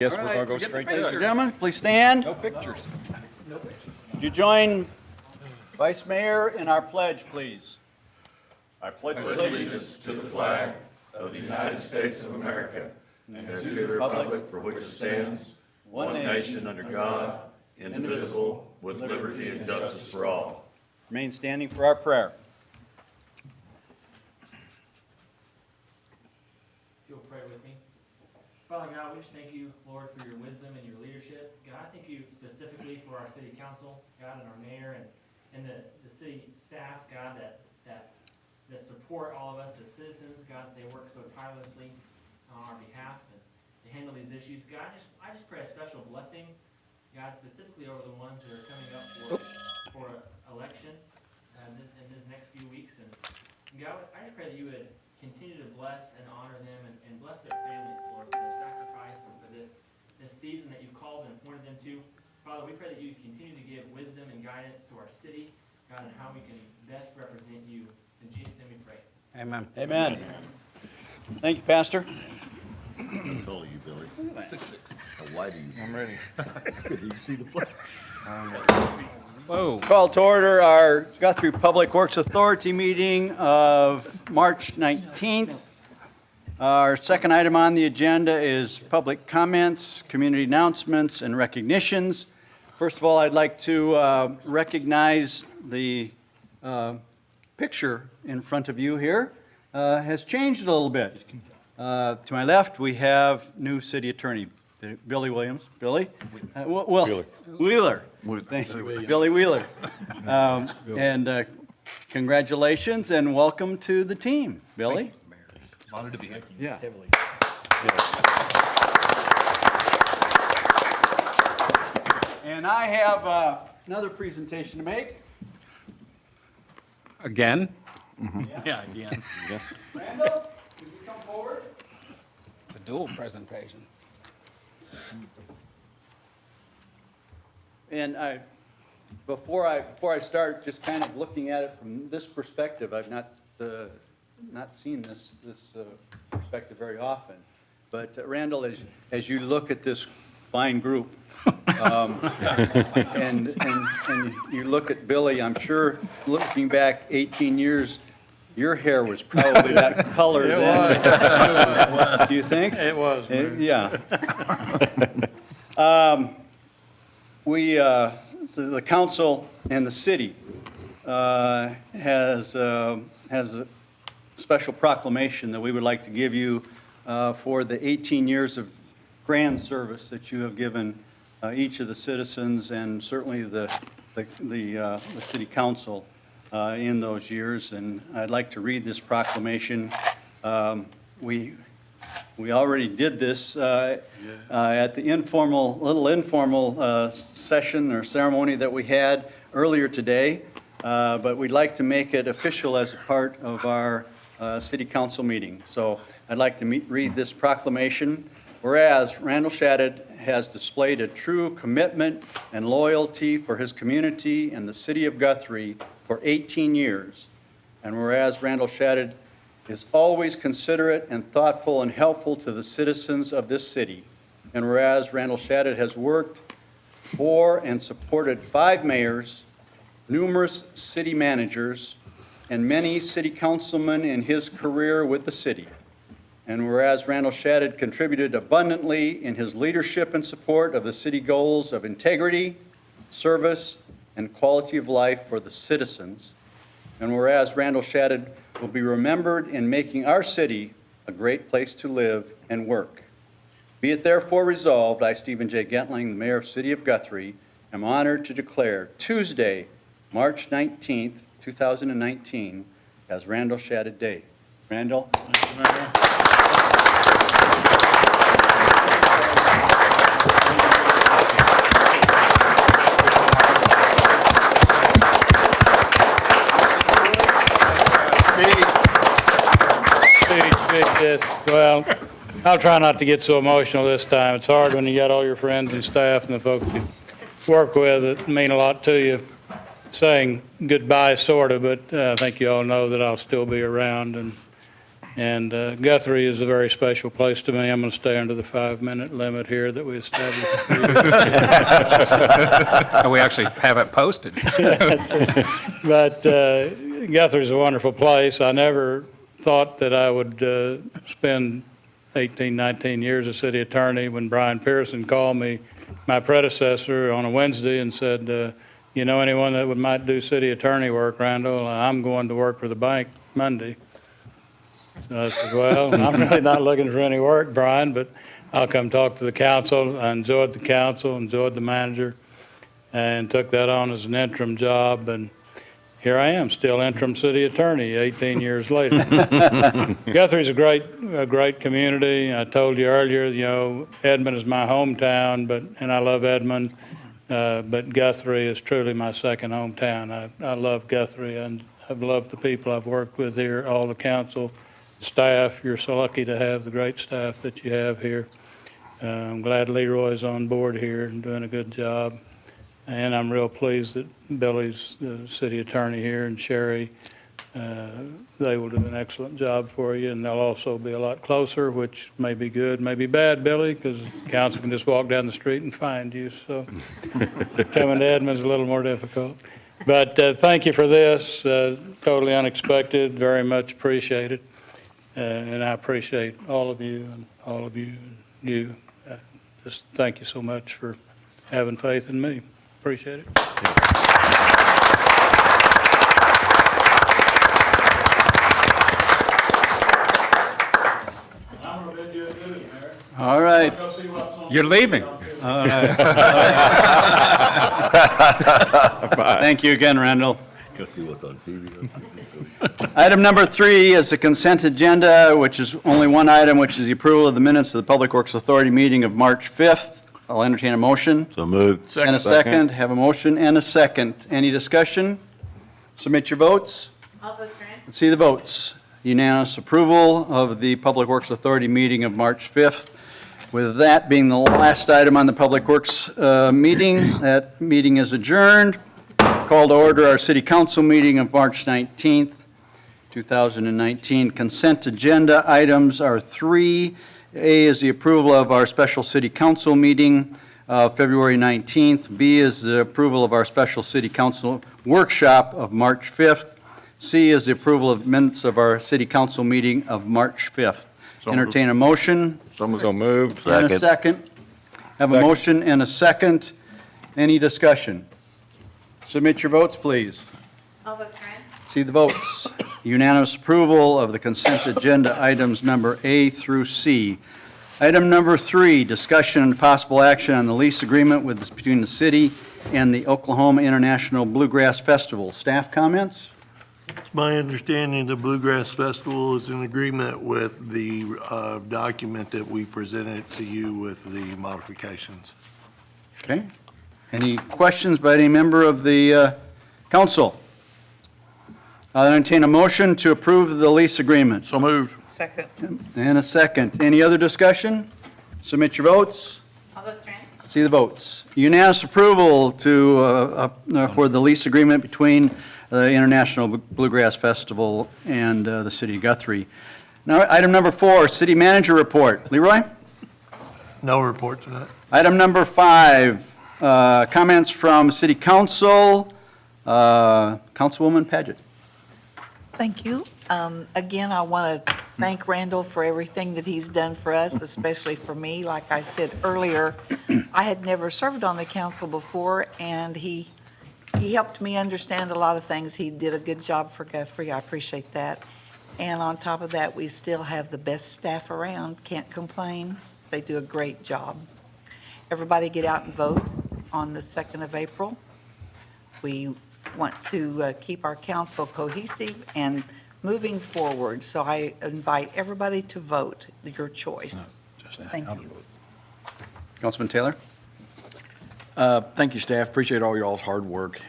Yes, we're gonna go straight to it. Gentlemen, please stand. No pictures. Would you join Vice Mayor in our pledge, please? I pledge allegiance to the flag of the United States of America and to the republic for which it stands, one nation under God, indivisible, with liberty and justice for all. Remain standing for our prayer. If you'll pray with me. Father God, we just thank you, Lord, for your wisdom and your leadership. God, I thank you specifically for our city council, God, and our mayor and the city staff, God, that support all of us as citizens. God, they work so tirelessly on our behalf and to handle these issues. God, I just pray a special blessing, God, specifically over the ones that are coming up for election in these next few weeks. And God, I just pray that you would continue to bless and honor them and bless their families, Lord, for their sacrifice and for this season that you've called and appointed them to. Father, we pray that you continue to give wisdom and guidance to our city, God, and how we can best represent you. It's in Jesus' name we pray. Amen. Amen. Thank you, Pastor. How tall are you, Billy? 6'6". How wide are you? I'm ready. Did you see the flag? Whoa. Call to order our Guthrie Public Works Authority meeting of March 19th. Our second item on the agenda is public comments, community announcements, and recognitions. First of all, I'd like to recognize the picture in front of you here has changed a little bit. To my left, we have new city attorney, Billy Williams. Billy? Wheeler. Thank you. Billy Wheeler. And congratulations and welcome to the team, Billy. Honored to be here. Yeah. And I have another presentation to make. Again? Yeah, again. Randall, could you come forward? It's a dual presentation. And before I start, just kind of looking at it from this perspective, I've not seen this perspective very often. But Randall, as you look at this fine group, and you look at Billy, I'm sure looking back 18 years, your hair was probably that color then. Do you think? It was. Yeah. The council and the city has a special proclamation that we would like to give you for the 18 years of grand service that you have given each of the citizens and certainly the city council in those years. And I'd like to read this proclamation. We already did this at the little informal session or ceremony that we had earlier today, but we'd like to make it official as a part of our city council meeting. So I'd like to read this proclamation. Whereas Randall Shadid has displayed a true commitment and loyalty for his community and the city of Guthrie for 18 years, and whereas Randall Shadid is always considerate and thoughtful and helpful to the citizens of this city. And whereas Randall Shadid has worked for and supported 5 mayors, numerous city managers, and many city councilmen in his career with the city. And whereas Randall Shadid contributed abundantly in his leadership and support of the city goals of integrity, service, and quality of life for the citizens. And whereas Randall Shadid will be remembered in making our city a great place to live and work. Be it therefore resolved, I, Stephen J. Gentling, the mayor of the city of Guthrie, am honored to declare Tuesday, March 19th, 2019, as Randall Shadid Day. Randall. Well, I'll try not to get so emotional this time. It's hard when you got all your friends and staff and the folks you work with that mean a lot to you saying goodbye, sort of, but I think you all know that I'll still be around. And Guthrie is a very special place to me. I'm going to stay under the 5-minute limit here that we established. We actually have it posted. But Guthrie's a wonderful place. I never thought that I would spend 18, 19 years as city attorney when Brian Pearson called me, my predecessor, on a Wednesday and said, you know anyone that might do city attorney work, Randall? I'm going to work for the bank Monday. So I said, well, I'm really not looking for any work, Brian, but I'll come talk to the council. I enjoyed the council, enjoyed the manager, and took that on as an interim job. And here I am, still interim city attorney 18 years later. Guthrie's a great community. I told you earlier, you know, Edmond is my hometown, and I love Edmond, but Guthrie is truly my second hometown. I love Guthrie, and I've loved the people I've worked with here, all the council staff. You're so lucky to have the great staff that you have here. I'm glad Leroy's on board here and doing a good job. And I'm real pleased that Billy's the city attorney here, and Sherry, they will do an excellent job for you, and they'll also be a lot closer, which may be good, may be bad, Billy, because the council can just walk down the street and find you. So coming to Edmond's a little more difficult. But thank you for this. Totally unexpected, very much appreciated. And I appreciate all of you and all of you and you. Just thank you so much for having faith in me. Appreciate it. I'm going to bid you a duty, Mayor. All right. Go see what's on. You're leaving. All right. Thank you again, Randall. Go see what's on TV. Item number 3 is the consent agenda, which is only one item, which is the approval of the minutes of the Public Works Authority meeting of March 5th. I'll entertain a motion. So moved. And a second. Have a motion and a second. Any discussion? Submit your votes. All vote grant. Let's see the votes. Unanimous approval of the Public Works Authority meeting of March 5th. With that being the last item on the Public Works meeting, that meeting is adjourned. Call to order our City Council meeting of March 19th, 2019. Consent agenda items are 3. A is the approval of our special City Council meeting February 19th. B is the approval of our special City Council workshop of March 5th. C is the approval of minutes of our City Council meeting of March 5th. Entertain a motion. So moved. And a second. Have a motion and a second. Any discussion? Submit your votes, please. All vote grant. See the votes. Unanimous approval of the consent agenda items number A through C. Item number 3, discussion and possible action on the lease agreement between the city and the Oklahoma International Bluegrass Festival. Staff comments? It's my understanding the Bluegrass Festival is in agreement with the document that we presented to you with the modifications. Okay. Any questions by any member of the council? I'll entertain a motion to approve the lease agreement. So moved. Second. And a second. Any other discussion? Submit your votes. All vote grant. See the votes. Unanimous approval for the lease agreement between the International Bluegrass Festival and the city of Guthrie. Now, item number 4, city manager report. Leroy? No report tonight. Item number 5, comments from city council. Councilwoman Paget. Thank you. Again, I want to thank Randall for everything that he's done for us, especially for me. Like I said earlier, I had never served on the council before, and he helped me understand a lot of things. He did a good job for Guthrie. I appreciate that. And on top of that, we still have the best staff around. Can't complain. They do a great job. Everybody get out and vote on the 2nd of April. We want to keep our council cohesive and moving forward. So I invite everybody to vote, your choice. Thank you. Councilman Taylor? Thank you, staff. Appreciate all y'all's hard work.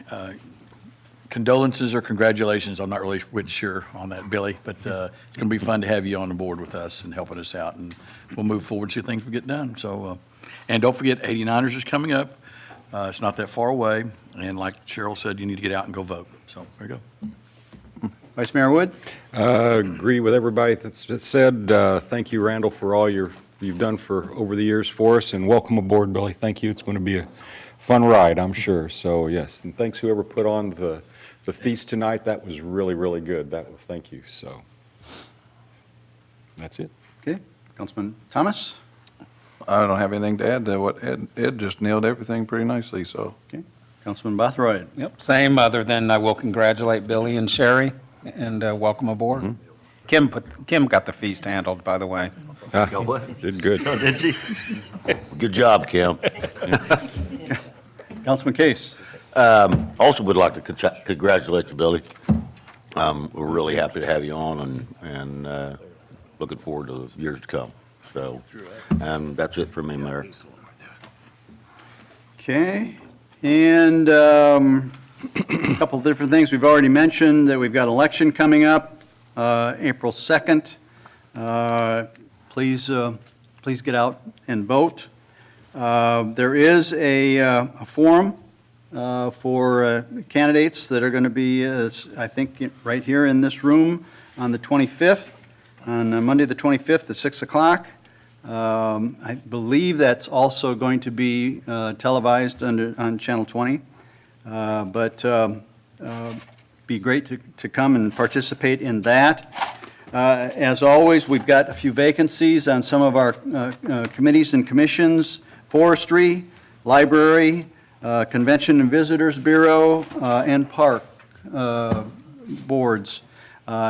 Condolences or congratulations, I'm not really sure on that, Billy, but it's going to be fun to have you on the board with us and helping us out, and we'll move forward and see things we get done. So, and don't forget, 89ers is coming up. It's not that far away, and like Cheryl said, you need to get out and go vote. So there you go. Vice Mayor Wood? Agree with everybody that's said. Thank you, Randall, for all you've done for over the years for us, and welcome aboard, Billy. Thank you. It's going to be a fun ride, I'm sure. So, yes, and thanks whoever put on the feast tonight. That was really, really good. Thank you. So, that's it. Okay. Councilman Thomas? I don't have anything to add to what Ed just nailed everything pretty nicely, so. Okay. Councilman Bothroyd? Yep, same, other than I will congratulate Billy and Sherry, and welcome aboard. Kim got the feast handled, by the way. Did good. Did she? Good job, Kim. Councilman Case? Also would like to congratulate you, Billy. We're really happy to have you on and looking forward to the years to come. So, that's it for me, Mayor. Okay. And a couple of different things we've already mentioned, that we've got election coming up, April 2nd. Please get out and vote. There is a forum for candidates that are going to be, I think, right here in this room on the 25th, on Monday the 25th at 6 o'clock. I believe that's also going to be televised on Channel 20. But be great to come and participate in that. As always, we've got a few vacancies on some of our committees and commissions: Forestry, Library, Convention and Visitors Bureau, and Park boards.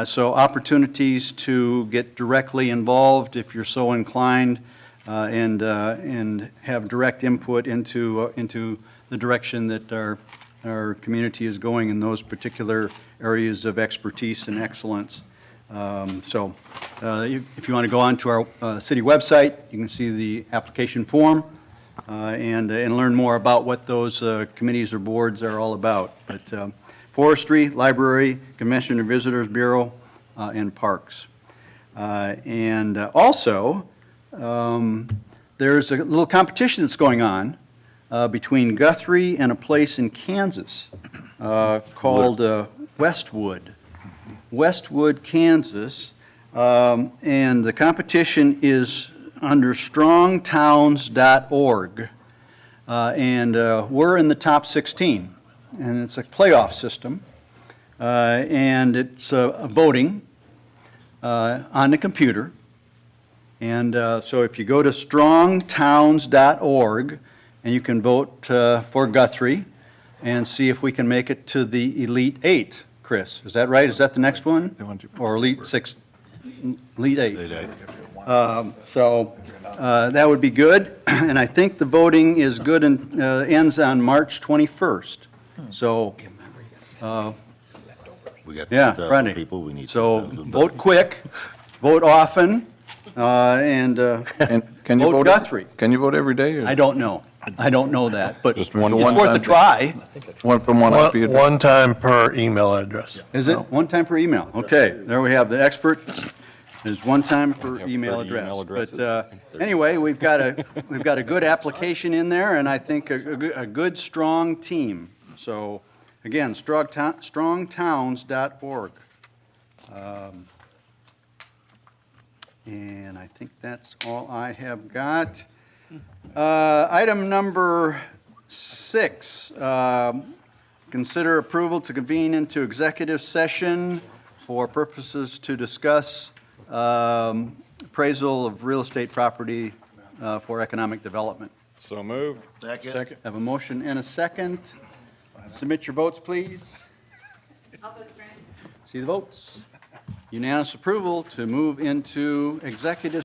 So opportunities to get directly involved if you're so inclined, and have direct input into the direction that our community is going in those particular areas of expertise and excellence. If you want to go on to our city website, you can see the application form and learn more about what those committees or boards are all about. But Forestry, Library, Convention and Visitors Bureau, and Parks. Also, there's a little competition that's going on between Guthrie and a place in Kansas called Westwood. Westwood, Kansas. And the competition is under strongtowns.org. We're in the top 16. And it's a playoff system, and it's voting on the computer. And so if you go to strongtowns.org, and you can vote for Guthrie and see if we can make it to the Elite Eight. Chris, is that right? Is that the next one? Or Elite Six? Elite Eight. That would be good. And I think the voting is good and ends on March 21st. So, We got yeah, 2,000 Friday. people. We need So 2,000 vote quick, vote often, and And can you vote vote? Guthrie. Can you vote every day? or I don't know. I don't know that, but it's Just one worth a time? try. One from one IP address? One time per email address. Is it? One time per email. Okay, there we have the expert. Is one time per Yeah, email 30 address. email addresses. But anyway, we've got a good application in there, and I think a good, strong team. So, again, strongtowns.org. And I think that's all I have got. Item number 6, consider approval to convene into executive session for purposes to discuss appraisal of real estate property for economic development. So moved. Second. Have a motion and a second. Submit your votes, please. I'll vote Trent. See the votes. Unanimous approval to move into executive